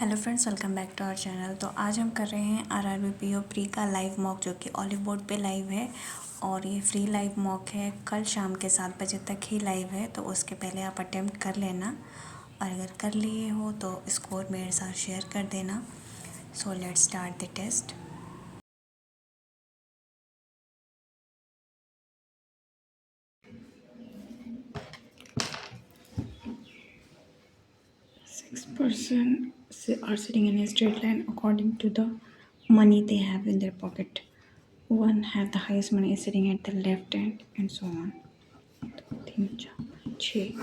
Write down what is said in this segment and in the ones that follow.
Hello friends, welcome back to our channel. तो आज हम कर रहे हैं आरआरबी पीओ प्री का लाइव मॉक, जो कि ऑलिव बोर्ड पे लाइव है और ये फ्री लाइव मॉक है। कल शाम के 7 बजे तक ही लाइव है, तो उसके पहले आप अटेम्प्ट कर लेना और अगर कर लिए हो तो स्कोर मेरे साथ शेयर कर देना। So let's start the test. Six person are sitting in a straight line according to the money they have in their pocket. One have the highest money is sitting at the left hand and so on. 3 4 6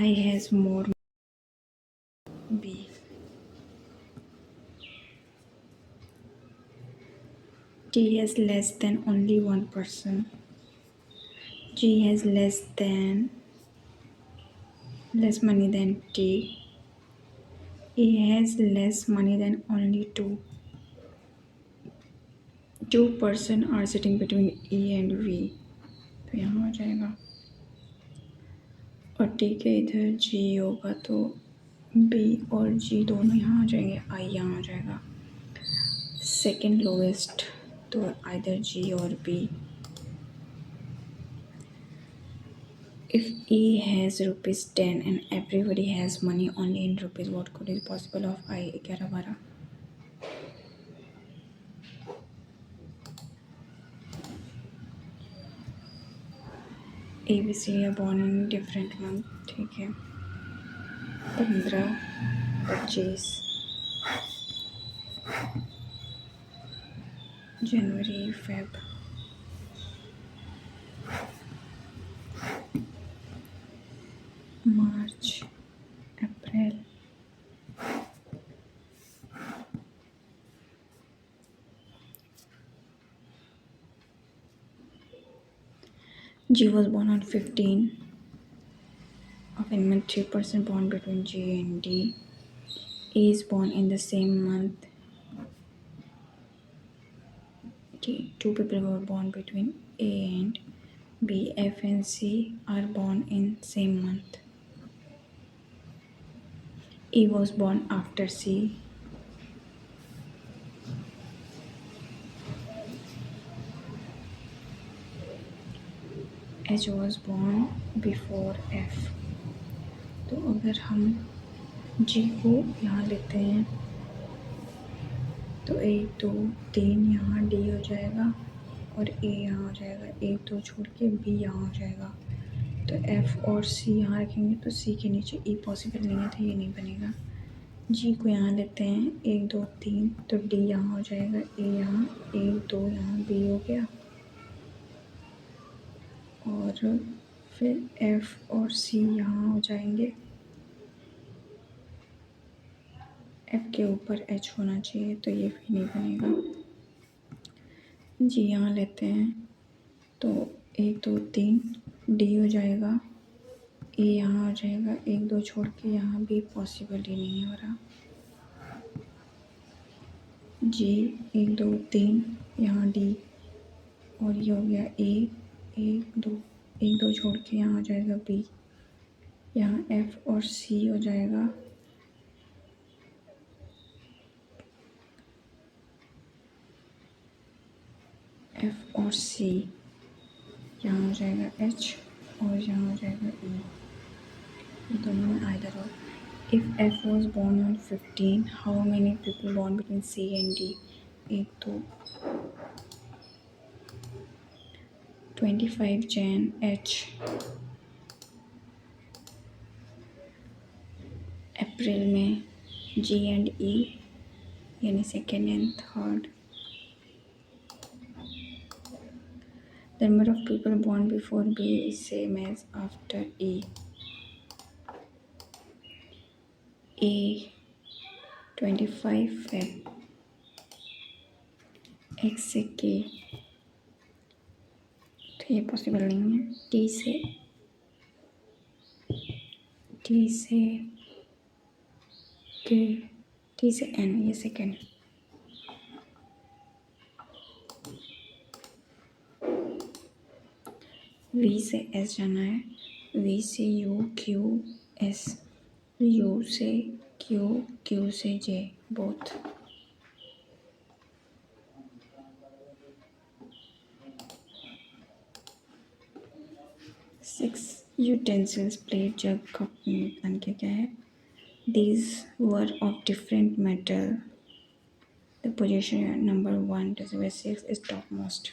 I has more B. T has less than only one person. G has less money than T. E has less money than only two. Two person are sitting between E and V. तो यहाँ हो जाएगा और T के इधर G होगा तो B और G दोनों यहाँ आ जाएंगे, I यहाँ आ जाएगा। सेकेंड लोएस्ट तो आइदर G और B. If E has ₹10 and everybody has money only in rupees, what could be possible of I 11 12? ABC are born in different month, ठीक है। 15 25 जनवरी फेब मार्च अप्रैल G was born on 15 of in month, 3% born between G and D. E is born in the same month. Okay, two people were born between A and B. F and C are born in same month. E was born after C. H was born before F. तो अगर हम G को यहाँ लेते हैं तो 1 2 3 यहाँ D हो जाएगा और A यहाँ हो जाएगा। 1 2 छोड़ के B यहाँ हो जाएगा। तो F और C यहाँ रखेंगे तो C के नीचे E पॉसिबल नहीं है, तो ये नहीं बनेगा। G को यहाँ लेते हैं 1 2 3 तो D यहाँ हो जाएगा, A यहाँ 1 2 यहाँ B हो गया और फिर F और C यहाँ हो जाएंगे। F के ऊपर H होना चाहिए, तो ये भी नहीं बनेगा। G यहाँ लेते हैं तो 1 2 3 D हो जाएगा, A यहाँ हो जाएगा। 1 2 छोड़ के यहाँ भी पॉसिबल ही नहीं हो रहा। G 1 2 3 यहाँ D और ये हो गया A 1 2 छोड़ के यहाँ हो जाएगा B। यहाँ F और C हो जाएगा। F और C यहाँ हो जाएगा H और यहाँ हो जाएगा E। ये दोनों में आइदर हो। If F was born on 15, how many people born between C and D? 1 2 25 Jan H. अप्रैल में G and E यानी second and third. The number of people born before B is same as after E. A 25 Feb. X से K तो ये possible नहीं है। T से K, T से N, ये सेकेंड। V से S जाना है, V से U Q S, U से क्यू, क्यू से जे बोथ। 6 यूटेंसिल्स प्लेट जग कप बन के क्या है। These were of different metal. The position number 1 to 6 is topmost.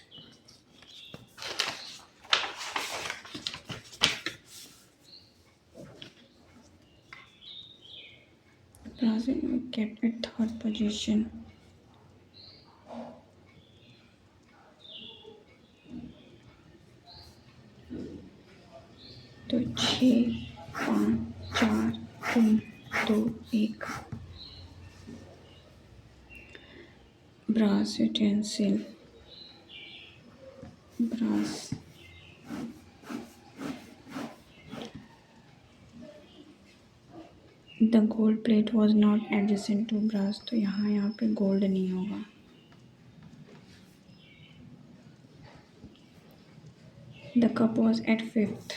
Brazil kept at third position. तो 6, 5, 4, 3, 2, 1 brass utensil, brass, the gold plate was not adjacent to brass, तो यहाँ पे gold नहीं होगा। The cup was at 5th.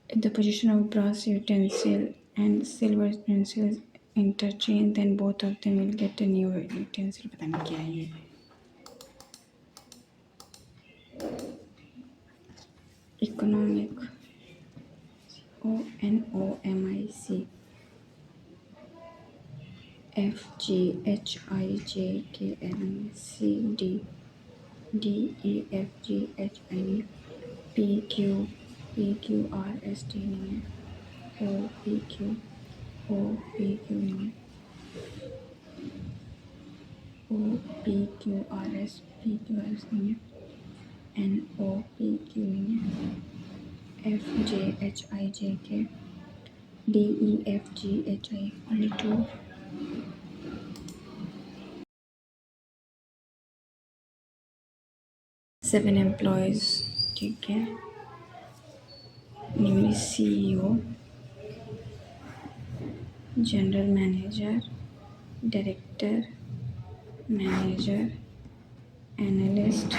If the position of brass utensil and silver utensil is interchanged, then both of them will get a new utensil. पता नहीं क्या है ये। Economic, ONOMIC, FGHIJKLMCD, DEFGHIB, PQRST नहीं है, OPQ नहीं है, OPQRS नहीं है, NOPQ नहीं है, FJHIJK, DEFGHI, only 2. 7 employees, ठीक है। namely CEO, general manager, director, manager, analyst,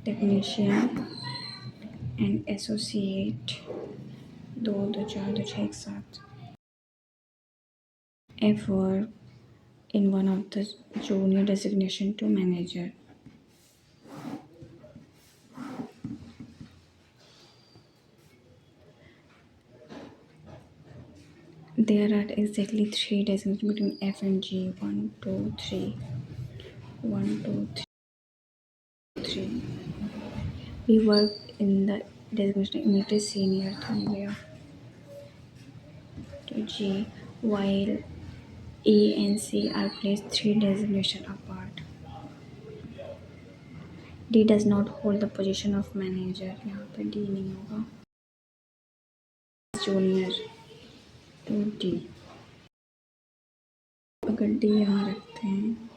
technician and associate। 2, 2, 4, 2, 6 एक साथ। F verb in one of the junior designation to manager। There are exactly 3 designations between F and G. 1, 2, 3. 1, 2, 3. We work in the designation immediate senior तो हो गया। तो G, while E and C are placed 3 designation apart. D does not hold the position of manager, यहाँ पे D नहीं होगा। Junior तो D, अगर D यहाँ रखते हैं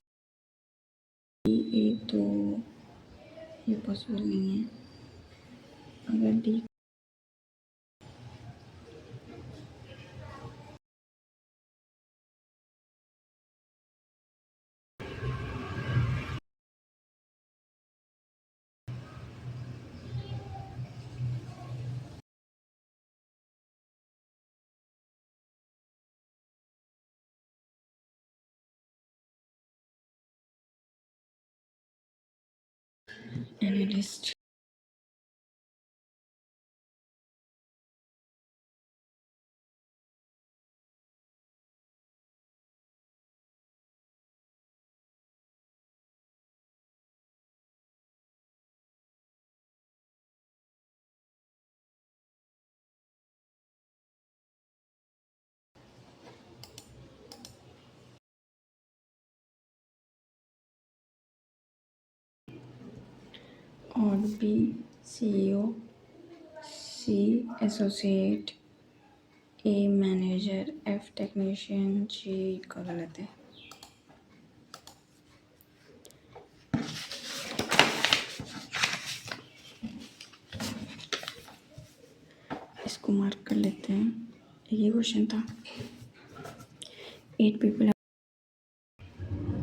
D A तो ये पॉसिबल नहीं है। अगर D analyst, और B CEO, C associate, A manager, F technician, G का गलत है। इसको मार्क कर लेते हैं। ये क्वेश्चन था। 8 people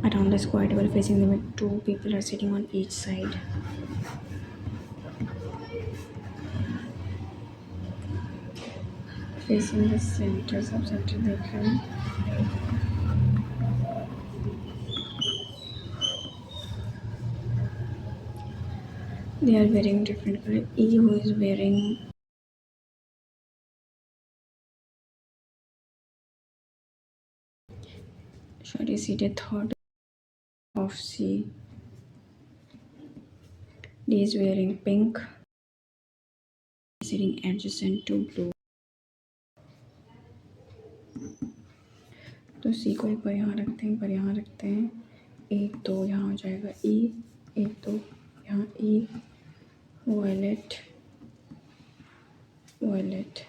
around the square table facing them with two people are sitting on each side. Facing the center, सब center देख रहे हैं. They are wearing different color. E who is wearing sorry seated third of C. D is wearing pink. Sitting adjacent to blue. तो सी को एक बार यहाँ रखते हैं, एक बार यहाँ रखते हैं. एक दो यहाँ हो जाएगा ई, एक दो यहाँ E. Violet violet.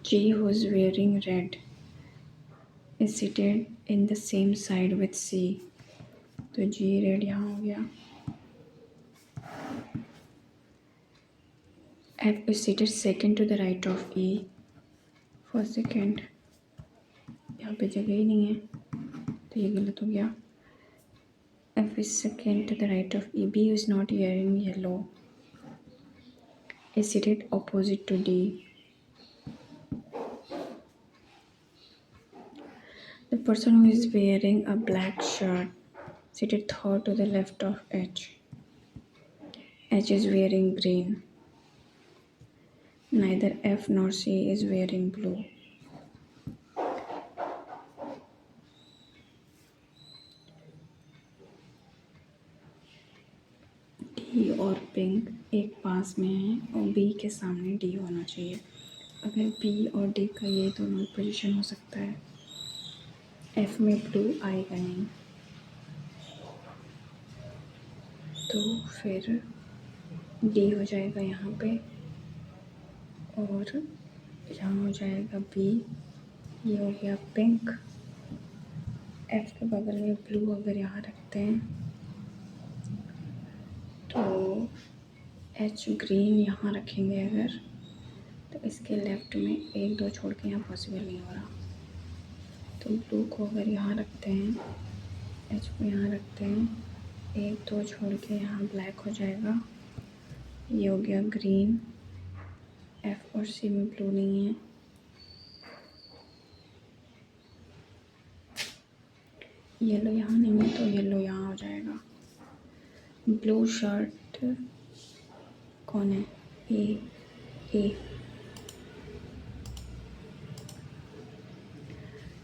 G who is wearing red is seated in the same side with C. तो G रेड यहाँ हो गया. F is seated second to the right of E. First second यहाँ पे जगह ही नहीं है तो ये गलत हो गया. F is second to the right of E. B is not wearing yellow is seated opposite to D. The person who is wearing a black shirt seated third to the left of H. H is wearing green. Neither F nor C is wearing blue. D और pink एक पास में है और B के सामने D होना चाहिए. अगर B और D का ये दोनों पोजीशन हो सकता है. F में ब्लू आएगा नहीं तो फिर D हो जाएगा यहाँ पे और यहाँ हो जाएगा B. ये हो गया पिंक. F के बगल में ब्लू अगर यहाँ रखते हैं तो H ग्रीन यहाँ रखेंगे अगर तो इसके लेफ्ट में एक दो छोड़ के यहाँ पॉसिबल नहीं हो रहा. तो ब्लू को अगर यहाँ रखते हैं, H को यहाँ रखते हैं, एक दो छोड़ के यहाँ ब्लैक हो जाएगा. ये हो गया ग्रीन. F और C में ब्लू नहीं है. येलो यहाँ नहीं है तो येलो यहाँ हो जाएगा. ब्लू शर्ट कौन है? ए.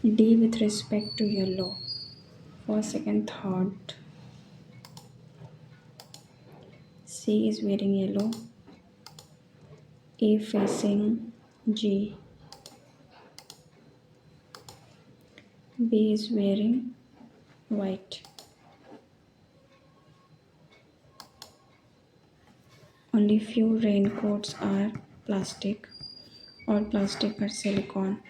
D with respect to yellow. First, second, third. C is wearing yellow. A facing G. B is wearing white. Only few raincoats are plastic. All plastic are silicone.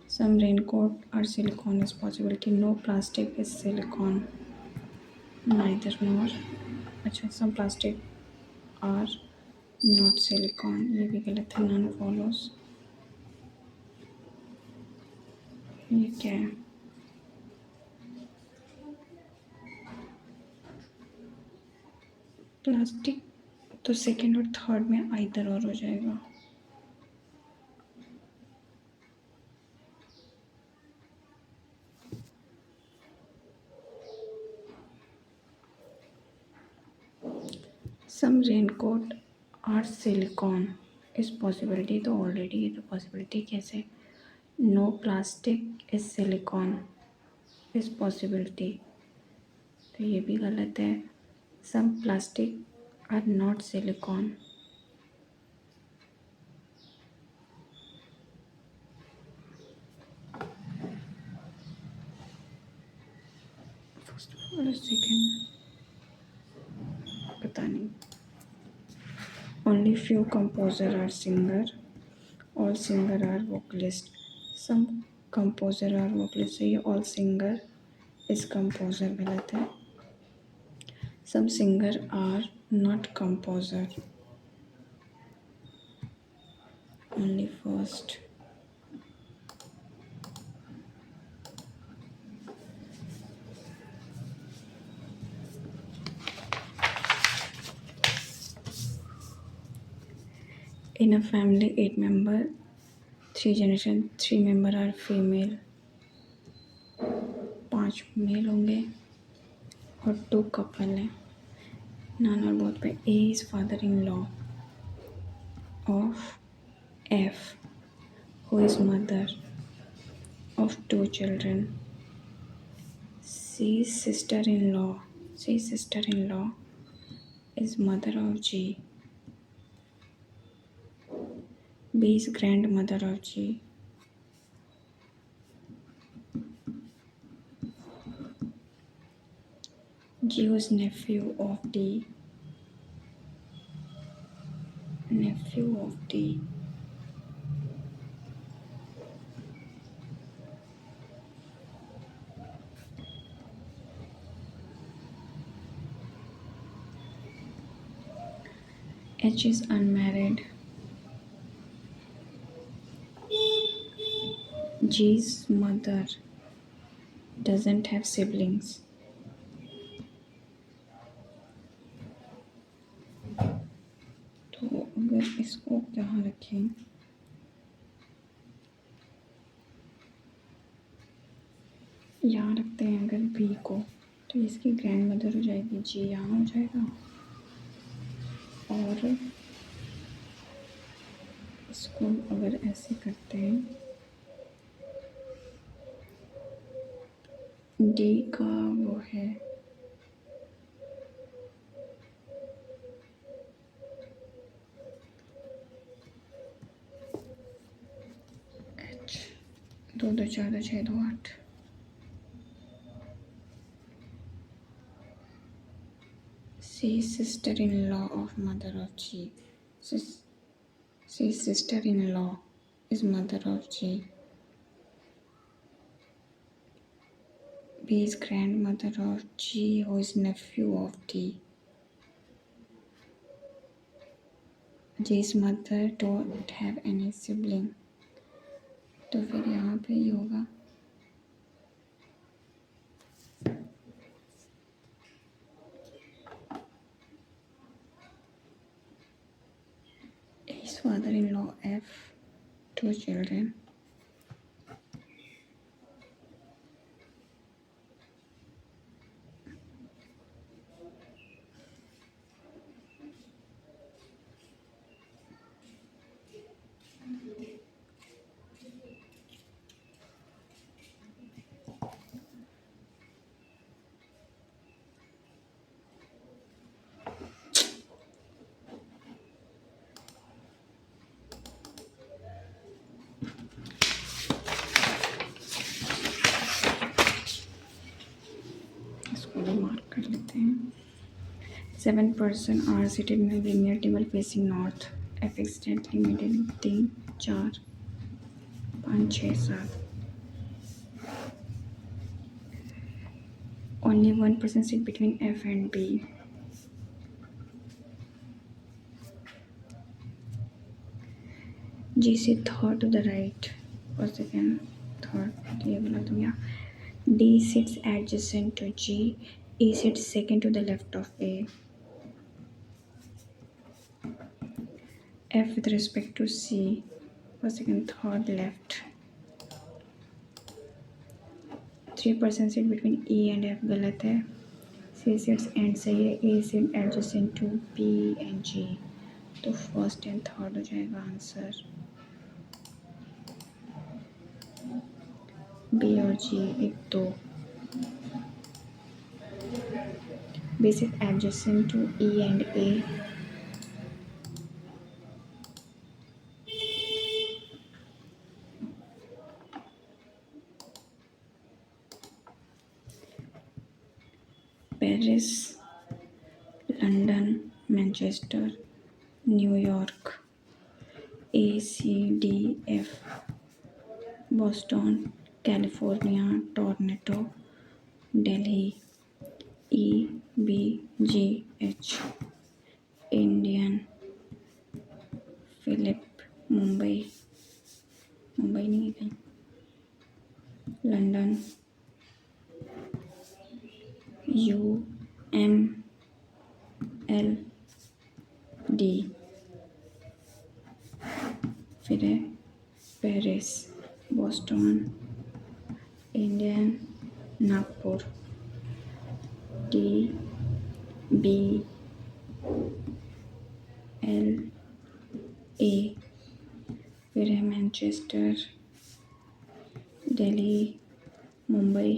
Some raincoat are silicone is possibility. No plastic is silicone. Neither nor. अच्छा, some plastic are not silicone. ये भी गलत है. None follows. ये क्या है? Plastic तो second और थर्ड में आइदर और हो जाएगा. Some raincoat are silicone is possibility. तो ऑलरेडी ये तो पॉसिबिलिटी कैसे? No plastic is silicone is possibility. तो ये भी गलत है. Some plastic are not silicone. First और सेकेंड पता नहीं. Only few composer are singer. All singer are vocalist. Some composer are vocalist. So ये all singer is composer गलत है. Some singer are not composer. only first. In a family, 8 member, 3 generation, 3 member are female, 5 mail होंगे और 2 couple हैं. None or both by A is father-in-law of F, who is mother of 2 children. C is sister-in-law. C sister-in-law is mother of G. B is grandmother of G. G was nephew of D. Nephew of D. H is unmarried. G's mother doesn't have siblings. तो अगर इसको यहाँ रखें, यहाँ रखते हैं अगर B को, तो इसकी ग्रैंड मदर हो जाएगी G, यहाँ हो जाएगा. और इसको अगर ऐसे करते हैं, D का वो है H, 2 2 4 2 6 2 8. C sister-in-law of mother of G. C sister-in-law is mother of G. B is grandmother of G, who is nephew of D. G's mother don't have any sibling. तो फिर यहाँ पे ये होगा A's father-in-law F, 2 children. इसको भी mark कर लेते हैं. 7 person are seated in a linear table facing north. F accidentally made it 3 4 5 6 7. Only one person sit between F and B. G sit third to the right. Or second, third. ये बोला तुम यहाँ. D sits adjacent to G. E sits second to the left of A. F with respect to C. First, second, third, left. 3 person sit between E and F गलत है. C sits end सही है. A sit adjacent to B and G. तो first and third हो जाएगा answer. B और G 1 2. B sit adjacent to E and A. Paris, London, Manchester, New York. A C D F, Boston, California, Toronto, Delhi. E B G H, Indian, Philip Mumbai, Mumbai नहीं है कहीं, London, UMLD, फिर है Paris, Boston, Indian, Nagpur, DBLA, फिर है Manchester, Delhi, Mumbai,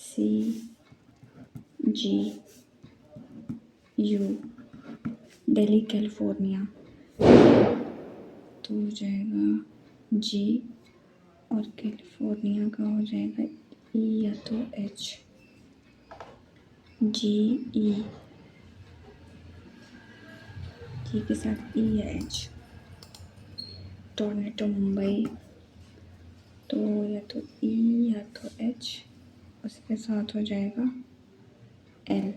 CGU, Delhi, California, तो हो जाएगा G, और कैलिफोर्निया का हो जाएगा E या तो H, GE, जी के साथ E या H। टोरंटो, मुंबई, तो या तो E या तो H, उसके साथ हो जाएगा L,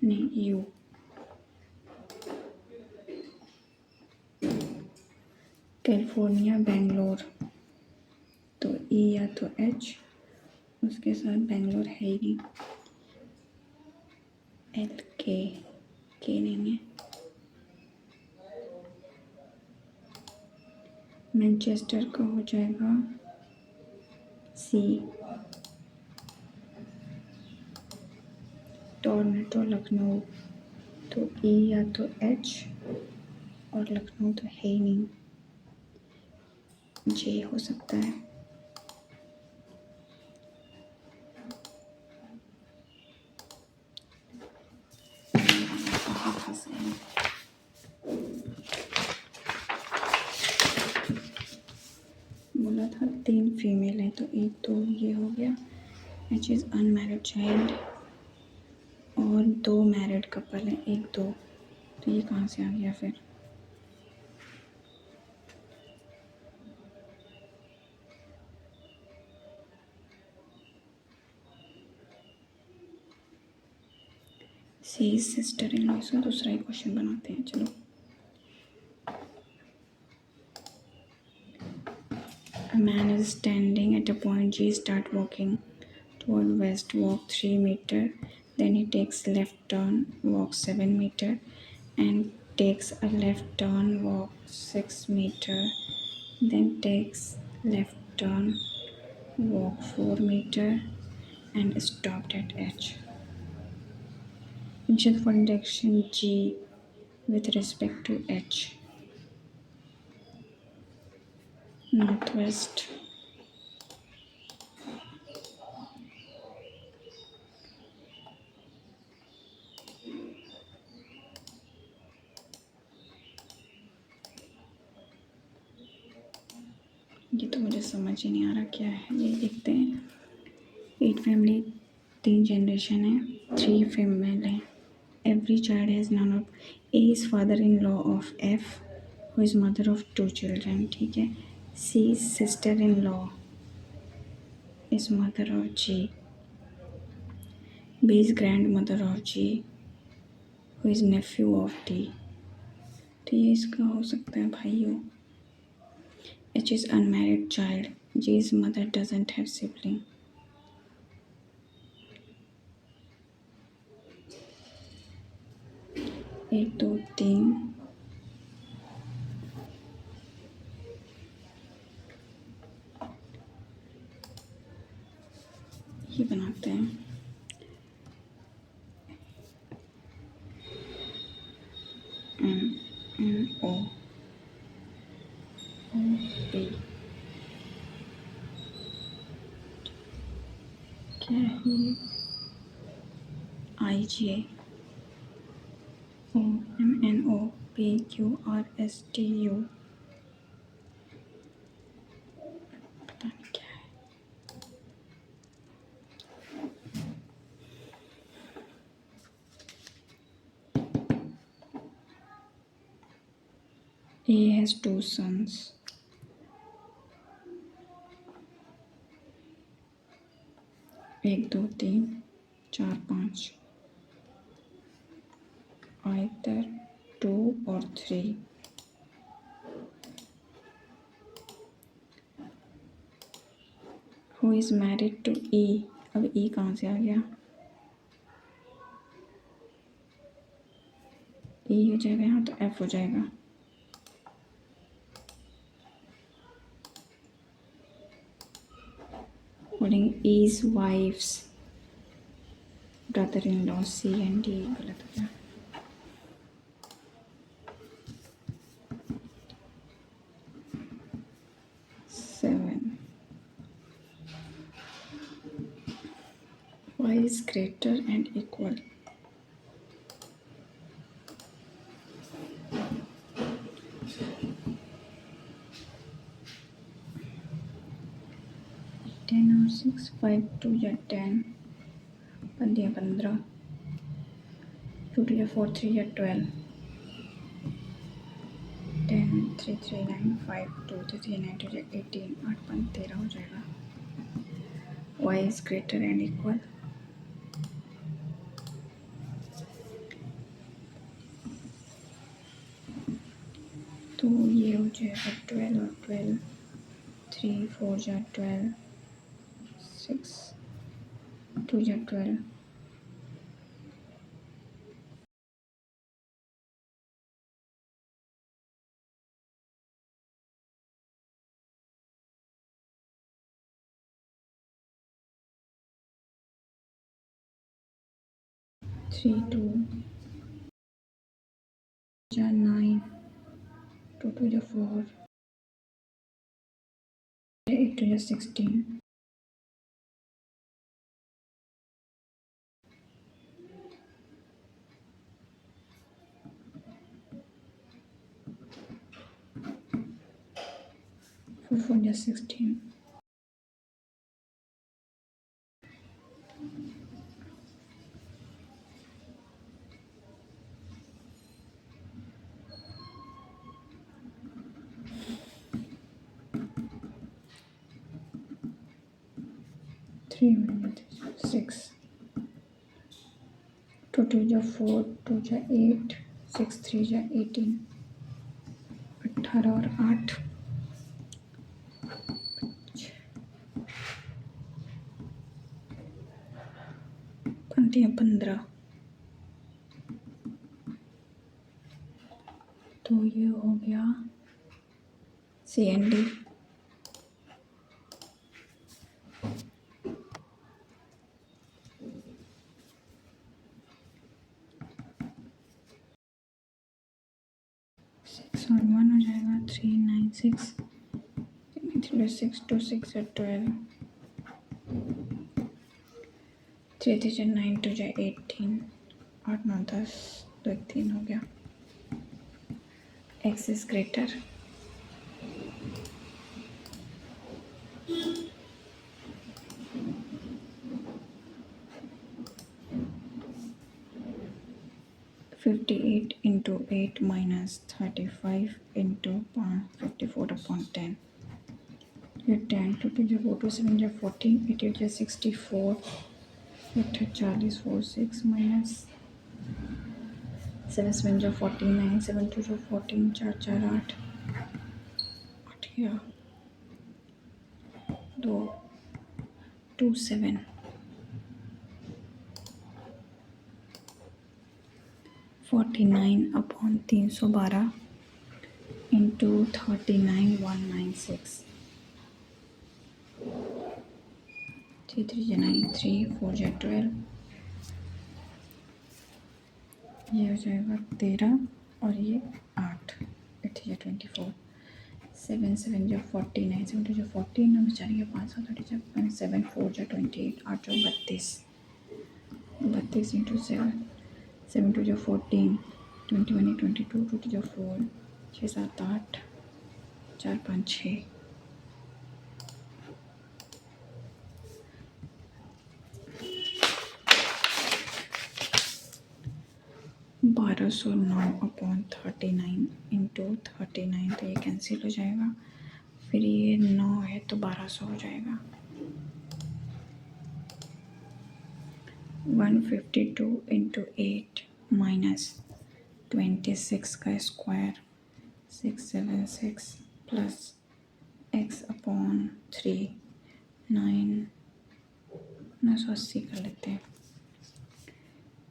नहीं U। कैलिफोर्निया, बेंगलोर, तो E या तो H, उसके साथ बेंगलोर है ही नहीं, LK, K नहीं है। मैनचेस्टर का हो जाएगा C। टोरंटो, लखनऊ, तो E या तो H, और लखनऊ तो है ही नहीं, J हो सकता है। बोला था 3 फीमेल है, तो एक तो ये हो गया, विच इज़ अनमैरिड चाइल्ड, और 2 मैरिड कपल हैं, 1 2, तो ये कहाँ से आ गया फिर? सी सिस्टर इन लॉ से दूसरा ही क्वेश्चन बनाते हैं, चलो। A man is standing at a point G, start walking toward west, walk 3 meter, then he takes left turn, walk 7 meter, and takes a left turn, walk 6 meter, then takes left turn, walk 4 meter, and stopped at H. Initial for direction G with respect to H. Northwest, ये तो मुझे समझ ही नहीं आ रहा क्या है, ये देखते हैं। 8 फैमिली, 3 जनरेशन है, 3 फीमेल है। Every child has none of, A is father in law of F, who is mother of 2 children, ठीक है। C sister in law is mother of G, B is grandmother of G, who is nephew of D, तो ये इसका हो सकता है भाइयों। H is unmarried child, G's mother doesn't have sibling, 1 2 3, ये बनाते हैं। MNO OP, क्या है ये? IJ OMNO PQRSTU, पता नहीं क्या है। A has 2 sons, 1 2 3 4 5, either 2 or 3, who is married to E. अब ई कहाँ से आ गया, ई हो जाएगा यहाँ तो एफ हो जाएगा। बोलेंगे is wife's brother in law, C and D गलत हो गया। Seven, y is greater and equal, ten और सिक्स, 5 2 या 10, 15, 2 2 या 4 3 या 12, 10 3 3 9, 5 2 3 3 9 2 या 18, 8 5 13 हो जाएगा। y is greater and equal, तो ये हो जाएगा 12 और 12, 3 4 या 12, 6 2 या 12, 3 2 या 9, 2 2 या 4, 8 2 या 16, 4 4 या 16, 3 6, 2 2 या 4, 2 या 8, 6 3 या 18, 18 और 8, 15, तो ये हो गया सी एंड डी। सिक्स और 1 हो जाएगा 3 9 6, 3 6 2 6 या 12, 3 3 या 9 2 या 18, 8 9 10, 2 1 3 हो गया। X is greater, fifty eight into 8 minus 35 into 54/10, ये 10 2 2 या 4 2 7 या 14, 8 8 या 64, 8 40 4 6 माइनस 7 7 या 49, 7 2 या 14, 4 4 8, 8 या 2 2 7, 49/312 इंटू 39196, 3 3 या 9, 3 4 या 12, ये हो जाएगा 13 और ये 8, 8 या 24, 7 7 या 49, 7 2 या 14, और बेचारी या 5 7 8 7 4 या 28, 8 जो 32, 32 इंटू 7, 7 2 या 14, 21 या 22, 2 2 या 4, 6 7 8, 4 5 6, 1209/39 इंटू 39, तो ये कैंसिल हो जाएगा। फिर ये 9 है तो 1200 हो जाएगा। 152 इंटू 8 माइनस 26 का स्क्वायर 676 प्लस x/3 980 कर लेते हैं।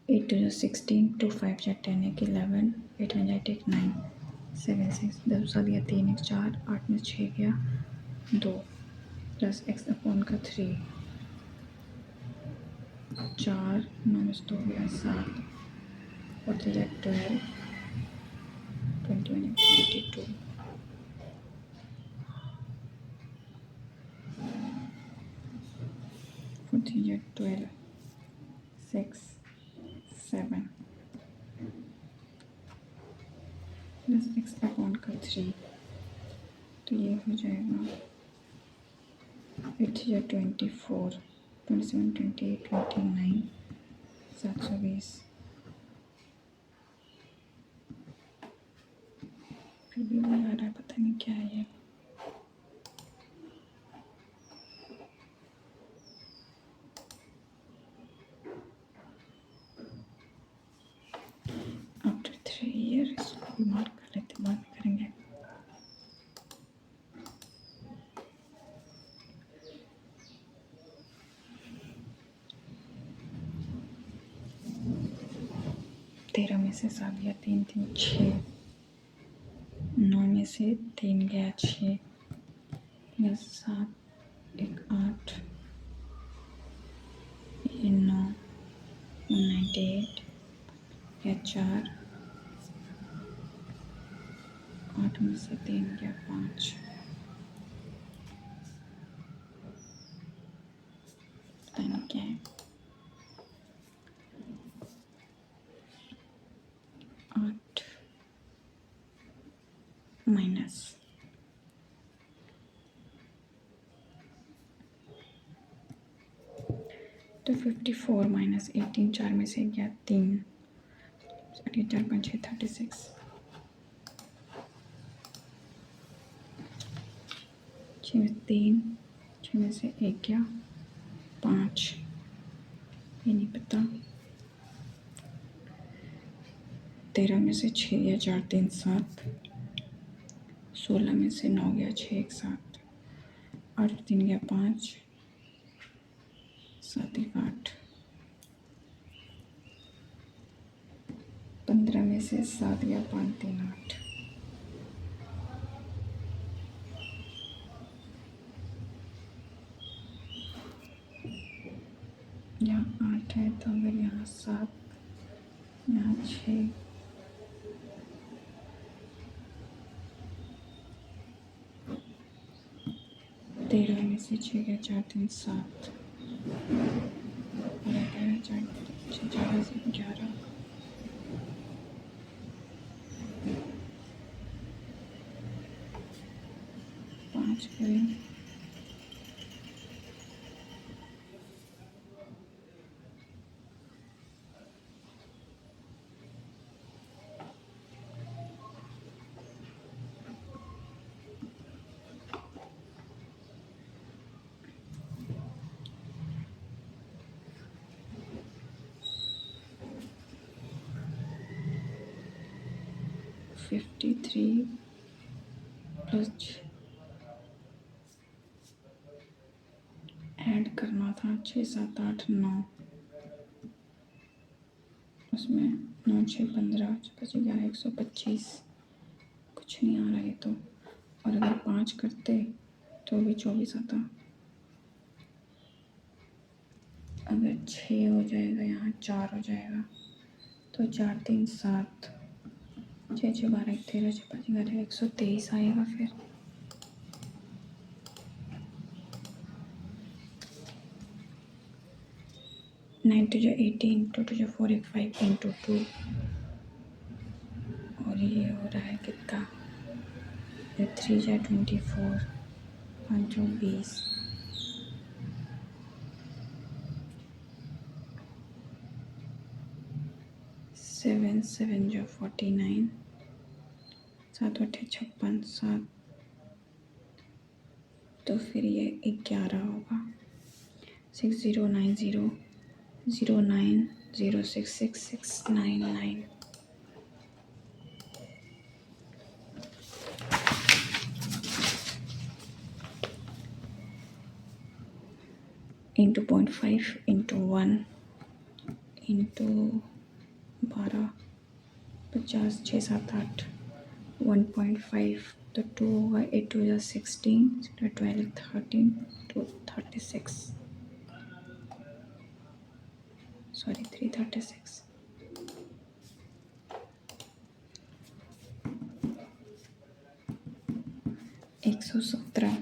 8 2 16, 2 5 10 1 11, 8 1 टेक 9 7 6 10 दिया 3 1 4 8 में 6 गया 2 प्लस x अपॉन का 3 4 9 में 2 गया 7 और 3 12 21 22 14 12 6 7 प्लस x अपॉन का 3 तो ये हो जाएगा 8 24 27 28 29 720 फिर भी वही आ रहा है, पता नहीं क्या है ये। आफ्टर 3 ईयर इसको भी मार्क कर लेते, बाद में करेंगे। तेरह में से 7 गया 3 3 6 9 में से 3 गया 6 प्लस 7 1 8 ये 9 98 या 4 8 में से 3 गया 5 पता नहीं क्या है। 8 माइनस तो 54 माइनस 18 4 में से गया 3 4 5 6 36 6 में 3 6 में से 1 गया 5 ये नहीं पता 13 में से 6 गया 4 3 7 16 में से 9 गया 6 1 7 8 3 गया 5 7 1 8 15 में से 7 गया 5 3 8 यहाँ 8 है तो अगर यहाँ 7 यहाँ 6 13 में से 6 गया 4 3 7 और 11 4 11 से 11 5 करें 53 प्लस ऐड करना था 6 7 8 9 उसमें 9 6 15 25 11 125 कुछ नहीं आ रहा है तो। और अगर 5 करते तो भी 24 आता। अगर 6 हो जाएगा यहाँ 4 हो जाएगा तो 4 3 7 6 6 12 13 6 5 11 123 आएगा। फिर 9 2 18 2 2 4 1 5 इंटू 2 और ये हो रहा है कितना 3 24 5 20 7 7 49 7 8 56 7 तो फिर ये 11 होगा 6090 09 06 6699 9 इंटू 0.5 इंटू 1 इंटू 12 50 6 7 8 1.5 तो 2 होगा 8 2 जा 16 12 13 2 36 सॉरी 336 117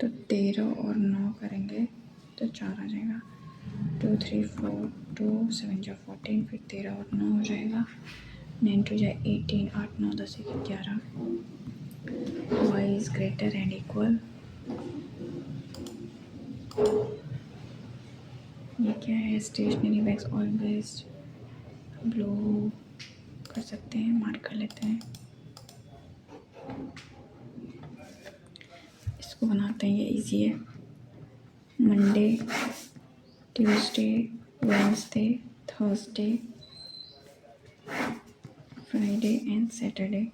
तो 13 और 9 करेंगे तो 4 आ जाएगा 2 3 4 2 7 जा 14 फिर 13 और 9 हो जाएगा 9 2 जा 18 8 9 10 11 y is greater and equal ये क्या है स्टेशनरी बैग्स ऑलवेज ब्लू कर सकते हैं मार्क कर लेते हैं इसको बनाते हैं ये इजी है Monday Tuesday Wednesday Thursday Friday and Saturday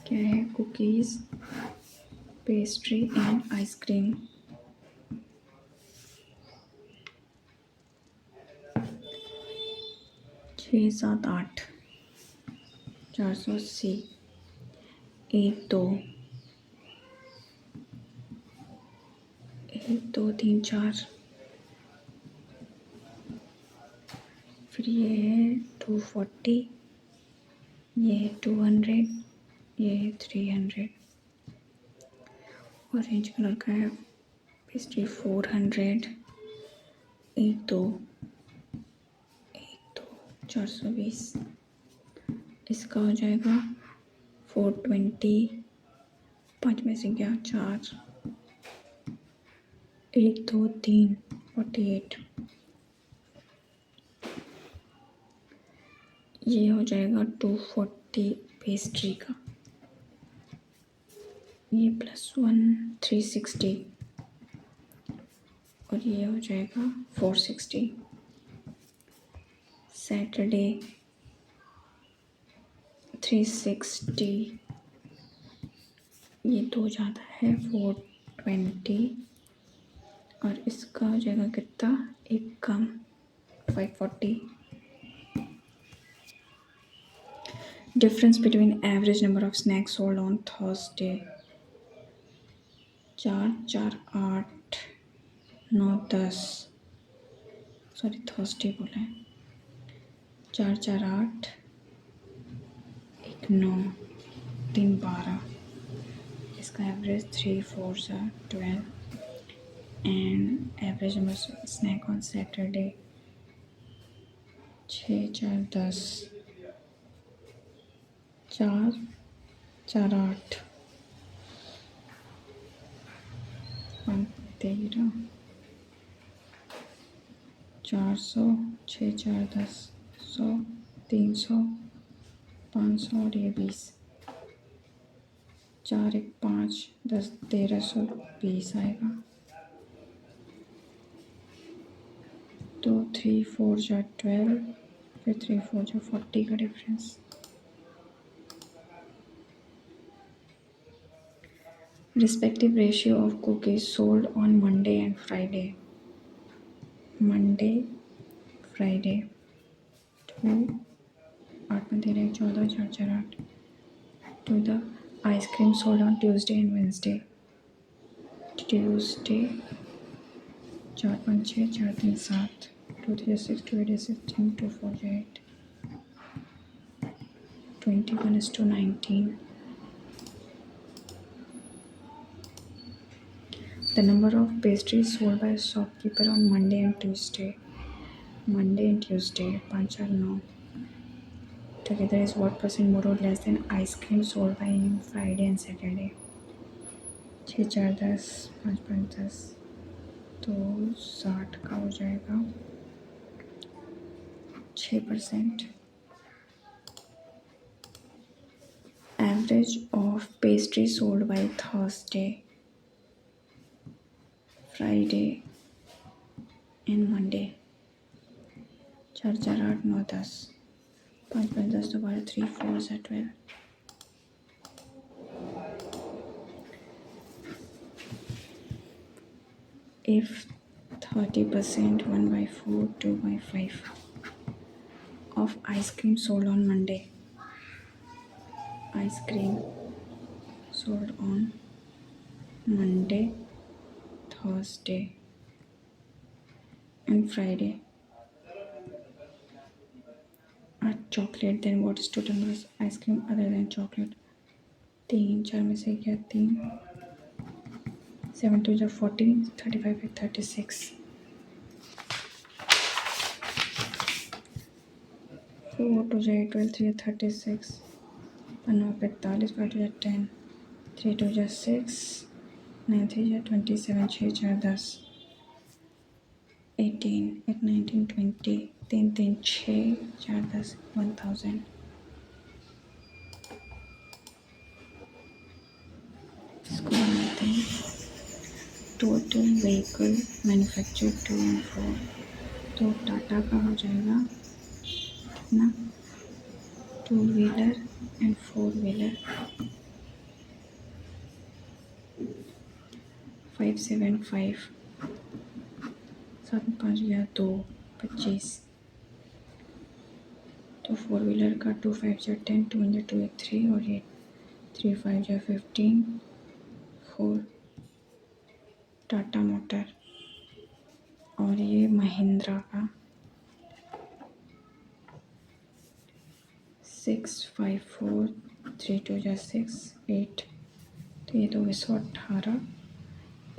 क्या है कुकीज़ पेस्ट्री एंड आइसक्रीम 6 7 8 480 1 2 1 2 3 4 फिर ये है 240 ये है 200 ये है 300 ऑरेंज कलर का है पेस्ट्री 400 1 2 420 इसका हो जाएगा 420 5 में से क्या 4 1 2 3 48 ये हो जाएगा 240 पेस्ट्री का ये +1 360 और ये हो जाएगा 460 सैटरडे 360 ये 2 ज़्यादा है 420 और इसका हो जाएगा कितना एक कम 540 difference between average number of snacks sold on Thursday 4 4 8 9 10 sorry Thursday बोला है 4 4 8 1 9 3 12 इसका average 3 4 12 and average number snack on Saturday 6 4 10 4 4 8 13 400 6 4 10 100 300 500 और ये 20 4 1 5 10 1320 आएगा 2 3 4 जा 12 फिर 3 4 जा 40 का difference respective ratio of cookies sold on Monday and Friday. Monday, Friday. 2 8 में 13 14 4 4 8 to the ice cream sold on Tuesday and Wednesday. Tuesday 4 5 6 4 3 7 2 3 6 2 8 16 2 4 8 21:19 The number of pastries sold by a shopkeeper on Monday and Tuesday. Monday and Tuesday, 5 or 9. Together is what percent more or less than ice cream sold by him Friday and Saturday? 6 4 10 5 5 10 तो 60 का हो जाएगा 6%. Average of pastry sold by Thursday, Friday and Monday 4 4 8 9 10 5 5 10 तो 12 3 4 से 12 4 if 30% 1/4 2/5 of ice cream sold on Monday, ice cream sold on Monday, Thursday and Friday are chocolate, then what is total number of ice cream other than chocolate? 3 4 में से क्या 3 7 2 जा 14 35 है 36 4 2 जा 12 3 36 9 45 5 2 जा 10 3 2 जा 6 9 3 जा 27 6 4 10 18 8 19 20 3 3 6 4 10 1000 इसको बनाते हैं टोटल व्हीकल मैन्युफैक्चर 2 and 4 तो टाटा का हो जाएगा कितना 2 व्हीलर एंड 4 व्हीलर 575 7 5 या 2 25 तो 4 व्हीलर का 2 5 या 10 2 या 2 एक 3 और ये 3 5 या 15 4 टाटा मोटर और ये महिंद्रा का 6 5 4 3 2 या 6 8 तो ये तो 118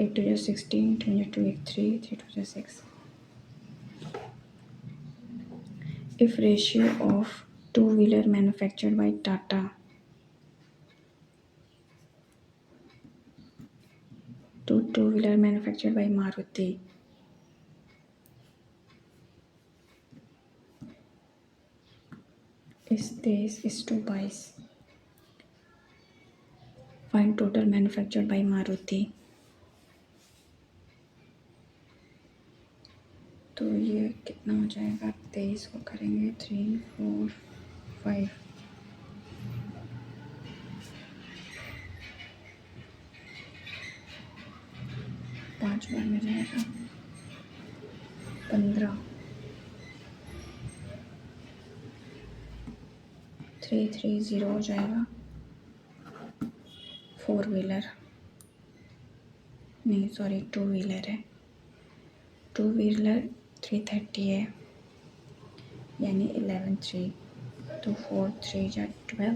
8 2 या 16 2 या 2 एक 3 3 2 या 6 if ratio of two-wheeler manufactured by Tata to two-wheeler manufactured by Maruti is this is to 22 find total manufactured by Maruti तो ये कितना हो जाएगा 23 को करेंगे 3 4 5 5 बार में जाएगा 15 330 हो जाएगा 4 व्हीलर नहीं सॉरी 2 व्हीलर है 2 व्हीलर 330 है यानी 11 3 तो 4 3 जा 12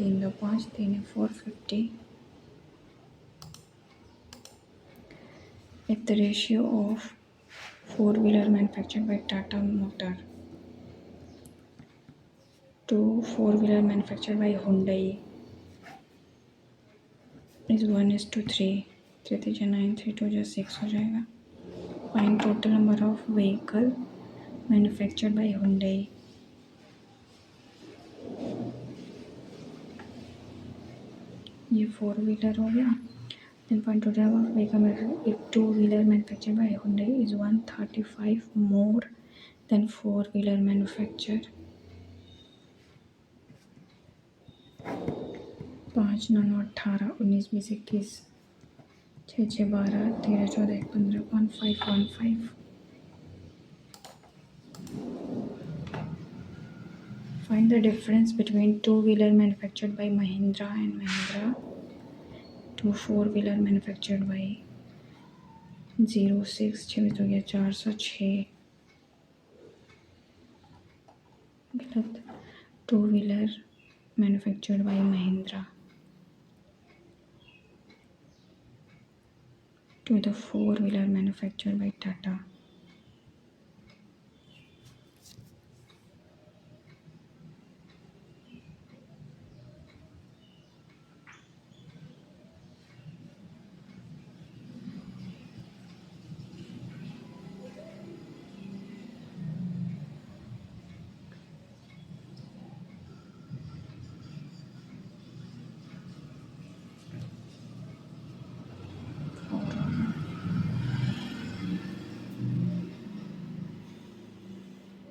3 2 5 3 4 50 if the ratio of 4-wheeler manufactured by Tata Motor to 4-wheeler manufactured by Hyundai is 1:3 3 3 9 3 2 6 हो जाएगा find total number of vehicle manufactured by Hyundai ये 4 व्हीलर हो गया then find total number of vehicle if 2-wheeler manufactured by Hyundai is 135 more than 4-wheeler manufactured 5 9 9 18 19 20 21 6 6 12 13 14 15 15 Find the difference between 2-wheeler manufactured by Mahindra and Mahindra to 4-wheeler manufactured by 06 26 हो गया 406 गलत 2-wheeler manufactured by Mahindra to the 4-wheeler manufactured by Tata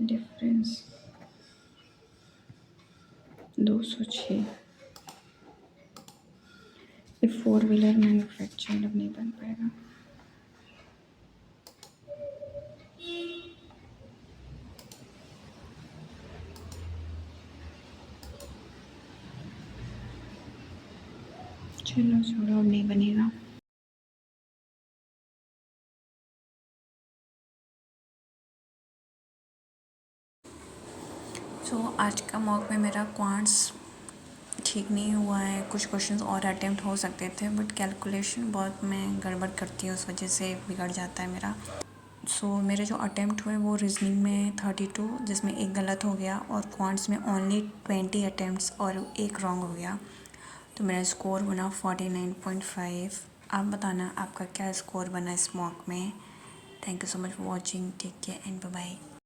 difference 206 ये 4 wheeler manufacture अब नहीं बन पाएगा। चलो छोड़ो, अब नहीं बनेगा। आज का मॉक में मेरा क्वांट्स ठीक नहीं हुआ है। कुछ क्वेश्चंस और अटेम्प्ट हो सकते थे, बट कैलकुलेशन बहुत मैं गड़बड़ करती हूँ, उस वजह से बिगड़ जाता है मेरा। मेरे जो अटेम्प्ट हुए वो रीजनिंग में 32, जिसमें एक गलत हो गया, और क्वांट्स में ओनली 20 अटेम्प्ट्स और एक रॉन्ग हो गया। तो मेरा स्कोर बना 49.5। आप बताना आपका क्या स्कोर बना इस मॉक में। Thank you so much for watching. Take care and bye bye.